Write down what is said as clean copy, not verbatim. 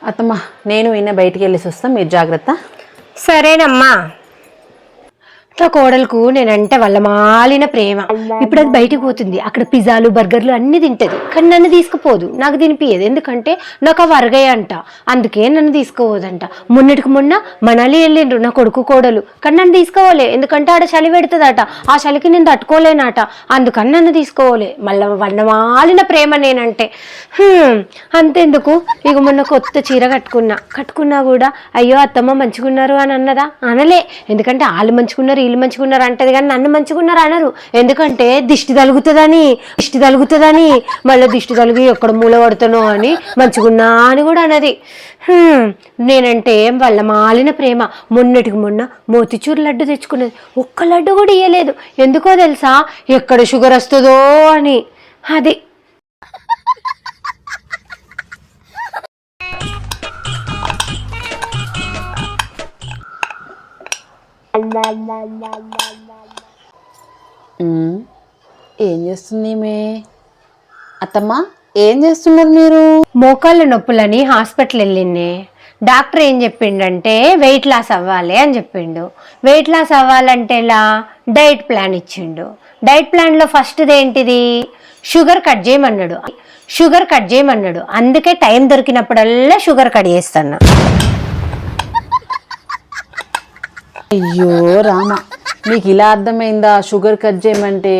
అత్తమ్మ నేను ఈయన బయటికి వెళ్ళేసి వస్తాం, మీరు జాగ్రత్త. సరేనమ్మా. నా కోడలకు నేనంటే వాళ్ళ మాలిన ప్రేమ. ఇప్పుడు అది బయటికి పోతుంది, అక్కడ పిజ్జాలు బర్గర్లు అన్ని తింటది, కానీ నన్ను తీసుకుపోదు, నాకు తినిపియదు. ఎందుకంటే నాకు అవి అరగాయి అంట, అందుకే నన్ను తీసుకోవద్దంట. మొన్నటికి మొన్న మనాలి వెళ్ళిండ్రు నా కొడుకు కోడలు, కానీ నన్ను తీసుకోవాలి, ఎందుకంటే ఆడ చలి పెడుతుందట, ఆ చలికి నేను తట్టుకోలేనట, అందుకని నన్ను తీసుకోవాలి. మళ్ళీ వాళ్ళ మాలిన ప్రేమ నేనంటే. అంతెందుకు, ఇక మొన్న కొత్త చీర కట్టుకున్నా కూడా అయ్యో అత్తమ్మ మంచిగున్నారు అని అన్నదా? అనలే, ఎందుకంటే వాళ్ళు మంచుకున్నారు వీళ్ళు మంచుకున్నారు అంటది, కానీ నన్ను మంచుకున్నారు అనరు. ఎందుకంటే దిష్టి తలుగుతుందని మళ్ళీ దిష్టి తలిగి ఎక్కడ మూల పడుతానో అని మంచుకున్నా అని కూడా అన్నది. నేనంటే వాళ్ళ మాలిన ప్రేమ. మొన్నటికి మొన్న మోతిచూర్ లడ్డు తెచ్చుకున్నది, ఒక్క లడ్డు కూడా ఇయ్యలేదు. ఎందుకో తెలుసా? ఎక్కడ షుగర్ వస్తుందో అని. అది ఏం చేస్తుంది మే? అత్తమ్మ ఏం చేస్తున్నారు మీరు? మోకాళ్ళ నొప్పులని హాస్పిటల్ వెళ్ళింది. డాక్టర్ ఏం చెప్పిండంటే వెయిట్ లాస్ అవ్వాలి అని చెప్పిండు. వెయిట్ లాస్ అవ్వాలంటే ఎలా? డైట్ ప్లాన్ ఇచ్చిండు. డైట్ ప్లాన్లో ఫస్ట్ది ఏంటిది? షుగర్ కట్ చేయమన్నాడు. అందుకే టైం దొరికినప్పుడల్లా షుగర్ కట్ చేస్తాను. అయ్యో రామ, మీకు ఇలా అర్థమైందా షుగర్ కట్ చేయమంటే?